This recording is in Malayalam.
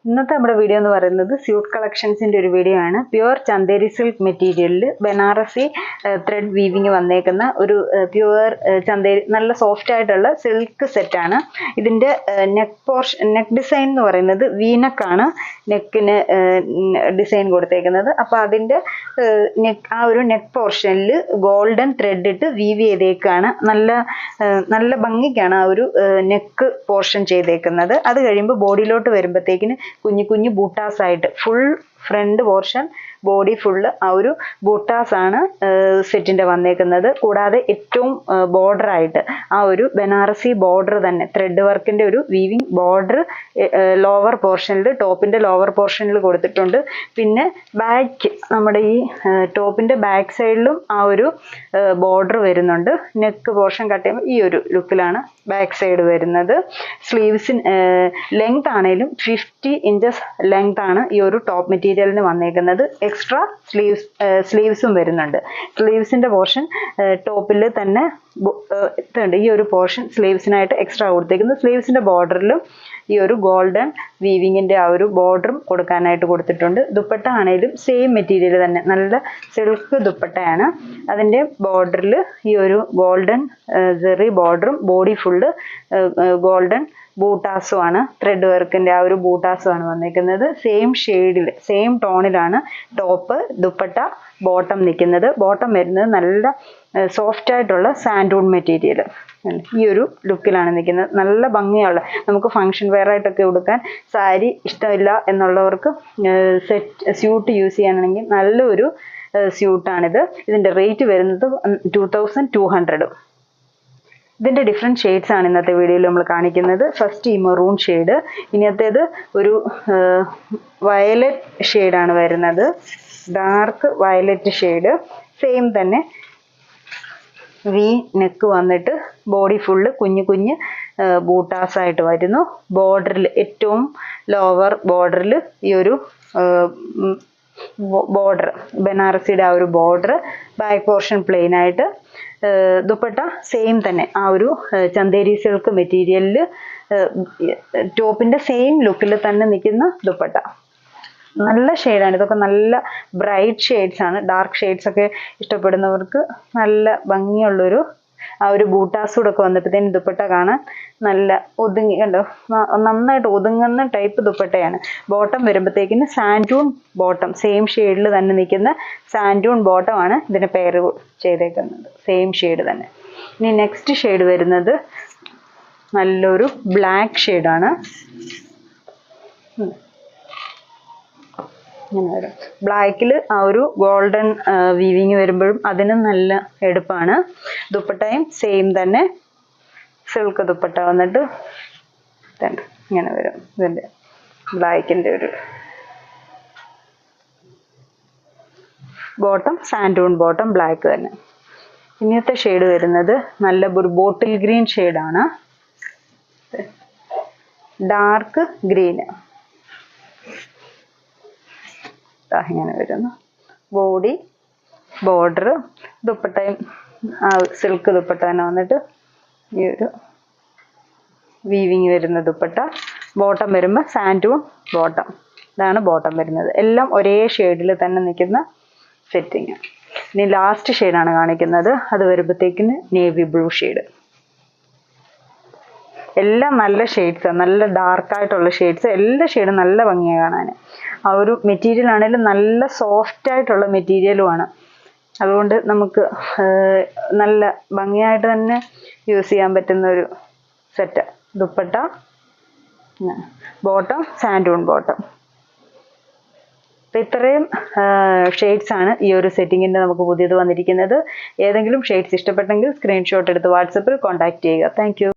ഇന്നത്തെ നമ്മുടെ വീഡിയോ എന്ന് പറയുന്നത് സ്യൂട്ട് കളക്ഷൻസിൻ്റെ ഒരു വീഡിയോ ആണ്. പ്യുവർ ചന്ദേരി സിൽക്ക് മെറ്റീരിയലിൽ ബനാറസി ത്രെഡ് വീവിങ് വന്നേക്കുന്ന ഒരു പ്യുവർ ചന്ദേരി നല്ല സോഫ്റ്റ് ആയിട്ടുള്ള സിൽക്ക് സെറ്റാണ്. ഇതിൻ്റെ നെക്ക് ഡിസൈൻ എന്ന് പറയുന്നത് വീനക്കാണ് നെക്കിന് ഡിസൈൻ കൊടുത്തേക്കുന്നത്. അപ്പോൾ അതിൻ്റെ ആ ഒരു നെക്ക് പോർഷനിൽ ഗോൾഡൻ ത്രെഡ് ഇട്ട് വീവ് ചെയ്തേക്കാണ്. നല്ല ഭംഗിക്കാണ് ആ ഒരു നെക്ക് പോർഷൻ ചെയ്തേക്കുന്നത്. അത് കഴിയുമ്പോൾ ബോഡിയിലോട്ട് വരുമ്പോഴത്തേക്കിന് കുഞ്ഞു കുഞ്ഞു ബൂട്ടാസ് ആയിട്ട് full front portion body full ആ ഒരു ബൂട്ടാസ് ആണ് സെറ്റിൻ്റെ വന്നേക്കുന്നത്. കൂടാതെ ഏറ്റവും ബോർഡർ ആയിട്ട് ആ ഒരു ബനാറസി ബോർഡർ തന്നെ ത്രെഡ് വർക്കിൻ്റെ ഒരു വീവിങ് ബോർഡർ ലോവർ പോർഷനിൽ ടോപ്പിൻ്റെ ലോവർ പോർഷനിൽ കൊടുത്തിട്ടുണ്ട്. പിന്നെ ബാക്ക് നമ്മുടെ ഈ ടോപ്പിൻ്റെ ബാക്ക് സൈഡിലും ആ ഒരു ബോർഡർ വരുന്നുണ്ട്. നെക്ക് പോർഷൻ കട്ട് ചെയ്യുമ്പോൾ ഈ ഒരു ലുക്കിലാണ് ബാക്ക് സൈഡ് വരുന്നത്. സ്ലീവ്സിന് ലെങ്ത് ആണെങ്കിലും 50 inches ലെങ്ത് ആണ് ഈ ഒരു ടോപ്പ് മെറ്റീരിയലിന് വന്നേക്കുന്നത്. എക്സ്ട്രാ സ്ലീവ്സും വരുന്നുണ്ട്. സ്ലീവ്സിൻ്റെ പോർഷൻ ടോപ്പിൽ തന്നെ ഇതുണ്ട്. ഈ ഒരു പോർഷൻ സ്ലീവ്സിനായിട്ട് എക്സ്ട്രാ കൊടുത്തേക്കുന്നത്. സ്ലീവ്സിൻ്റെ ബോർഡറിലും ഈ ഒരു ഗോൾഡൻ വീവിങ്ങിൻ്റെ ആ ഒരു ബോർഡറും കൊടുക്കാനായിട്ട് കൊടുത്തിട്ടുണ്ട്. ദുപ്പട്ട ആണെങ്കിലും സെയിം മെറ്റീരിയൽ തന്നെ നല്ല സിൽക്ക് ദുപ്പട്ടയാണ്. അതിൻ്റെ ബോർഡറിൽ ഈ ഒരു ഗോൾഡൻ ജെറി ബോർഡറും ബോഡി ഫുള്ള് ഗോൾഡൻ ബൂട്ടാസും ആണ്. ത്രെഡ് വർക്കിൻ്റെ ആ ഒരു ബൂട്ടാസും ആണ് വന്നിരിക്കുന്നത്. സെയിം ഷെയ്ഡിൽ സെയിം ടോണിലാണ് ടോപ്പ് ദുപ്പട്ട ബോട്ടം നിൽക്കുന്നത്. ബോട്ടം വരുന്നത് നല്ല സോഫ്റ്റ് ആയിട്ടുള്ള സാൻഡൂൺ മെറ്റീരിയൽ ഈ ഒരു ലുക്കിലാണ് നിൽക്കുന്നത്. നല്ല ഭംഗിയുള്ള നമുക്ക് ഫങ്ഷൻ വെയർ ആയിട്ടൊക്കെ ഉടുക്കാൻ സാരി ഇഷ്ടമില്ല എന്നുള്ളവർക്ക് സ്യൂട്ട് യൂസ് ചെയ്യാനാണെങ്കിൽ നല്ലൊരു സ്യൂട്ടാണിത്. ഇതിൻ്റെ റേറ്റ് വരുന്നത് 2200. ഇതിൻ്റെ ഡിഫറെൻറ്റ് ഷെയ്ഡ്സ് ആണ് ഇന്നത്തെ വീഡിയോയിൽ നമ്മൾ കാണിക്കുന്നത്. ഫസ്റ്റ് ഈ മെറൂൺ ഷെയ്ഡ്, ഇന്നത്തേത് ഒരു വയലറ്റ് ഷെയ്ഡാണ് വരുന്നത്. Dark violet shade. സെയിം തന്നെ വി നെക്ക് വന്നിട്ട് ബോഡി ഫുള്ള് കുഞ്ഞു കുഞ്ഞ് ബൂട്ടാസ് ആയിട്ട് വരുന്നു. ബോർഡറിൽ ഏറ്റവും ലോവർ ബോർഡറിൽ ഈ ഒരു ബോർഡർ ബനാറസിയുടെ ആ ഒരു ബോർഡർ, ബാക്ക് പോർഷൻ പ്ലെയിൻ ആയിട്ട്. ദുപ്പട്ട സെയിം തന്നെ ആ ഒരു ചന്ദേരി സിൽക്ക് മെറ്റീരിയലിൽ ടോപ്പിൻ്റെ സെയിം ലുക്കിൽ തന്നെ നിൽക്കുന്ന ദുപ്പട്ട. നല്ല ഷെയ്ഡാണ് ഇതൊക്കെ. നല്ല ബ്രൈറ്റ് ഷെയ്ഡ്സ് ആണ്. ഡാർക്ക് ഷെയ്ഡ്സ് ഒക്കെ ഇഷ്ടപ്പെടുന്നവർക്ക് നല്ല ഭംഗിയുള്ളൊരു ആ ഒരു ബൂട്ടാസ് കൂടെ ഒക്കെ വന്നപ്പോഴത്തേനും ദുപ്പട്ട കാണാൻ നല്ല ഒതുങ്ങി കണ്ടോ, നന്നായിട്ട് ഒതുങ്ങുന്ന ടൈപ്പ് ദുപ്പട്ടയാണ്. ബോട്ടം വരുമ്പോഴത്തേക്കിന് സാൻഡൂൺ ബോട്ടം സെയിം ഷെയ്ഡിൽ തന്നെ നിൽക്കുന്ന സാൻഡൂൺ ബോട്ടമാണ് ഇതിന് പെയർ ചെയ്തേക്കുന്നത്. സെയിം ഷെയ്ഡ് തന്നെ. ഇനി നെക്സ്റ്റ് ഷെയ്ഡ് വരുന്നത് നല്ലൊരു ബ്ലാക്ക് ഷെയ്ഡാണ്. ഇങ്ങനെ വരും. ബ്ലാക്കിൽ ആ ഒരു ഗോൾഡൻ വീവിങ് വരുമ്പോഴും അതിന് നല്ല എടുപ്പാണ്. ദുപ്പട്ടയും സെയിം തന്നെ സിൽക്ക് ദുപ്പട്ട വന്നിട്ട് ഇങ്ങനെ വരും. ഇതിൻ്റെ ബ്ലാക്കിൻ്റെ ഒരു ബോട്ടം സാൻഡൂൺ ബോട്ടം ബ്ലാക്ക് തന്നെ. ഇന്നത്തെ ഷെയ്ഡ് വരുന്നത് നല്ല ഒരു ബോട്ടിൽ ഗ്രീൻ ഷെയ്ഡാണ്. ഡാർക്ക് ഗ്രീന് ഇങ്ങനെ വരുന്നു. ബോഡി ബോർഡർ ദുപ്പട്ടയും സിൽക്ക് ദുപ്പട്ട തന്നെ വന്നിട്ട് ഈ ഒരു വീവിങ് വരുന്ന ദുപ്പട്ട. ബോട്ടം വരുമ്പോൾ സാൻഡൂൺ ബോട്ടം. ഇതാണ് ബോട്ടം വരുന്നത്. എല്ലാം ഒരേ ഷെയ്ഡിൽ തന്നെ നിൽക്കുന്ന സെറ്റിങ്. ഇനി ലാസ്റ്റ് ഷെയ്ഡാണ് കാണിക്കുന്നത്. അത് വരുമ്പോഴത്തേക്കിന് നേവി ബ്ലൂ ഷെയ്ഡ്. എല്ലാം നല്ല ഷെയ്ഡ്സ്, നല്ല ഡാർക്കായിട്ടുള്ള ഷെയ്ഡ്സ്. എല്ലാ ഷെയ്ഡും നല്ല ഭംഗിയാണ് കാണാൻ. ആ ഒരു മെറ്റീരിയൽ ആണെങ്കിലും നല്ല സോഫ്റ്റ് ആയിട്ടുള്ള മെറ്റീരിയലുമാണ്. അതുകൊണ്ട് നമുക്ക് നല്ല ഭംഗിയായിട്ട് തന്നെ യൂസ് ചെയ്യാൻ പറ്റുന്ന ഒരു സെറ്റ്. ദുപ്പട്ട ബോട്ടം സാൻഡൂൺ ബോട്ടം. അപ്പം ഇത്രയും ഷെയ്ഡ്സ് ആണ് ഈ ഒരു സെറ്റിങ്ങിൻ്റെ നമുക്ക് പുതിയത് വന്നിരിക്കുന്നത്. ഏതെങ്കിലും ഷെയ്ഡ്സ് ഇഷ്ടപ്പെട്ടെങ്കിൽ സ്ക്രീൻഷോട്ട് എടുത്ത് വാട്സപ്പിൽ കോൺടാക്ട് ചെയ്യുക. Thank you.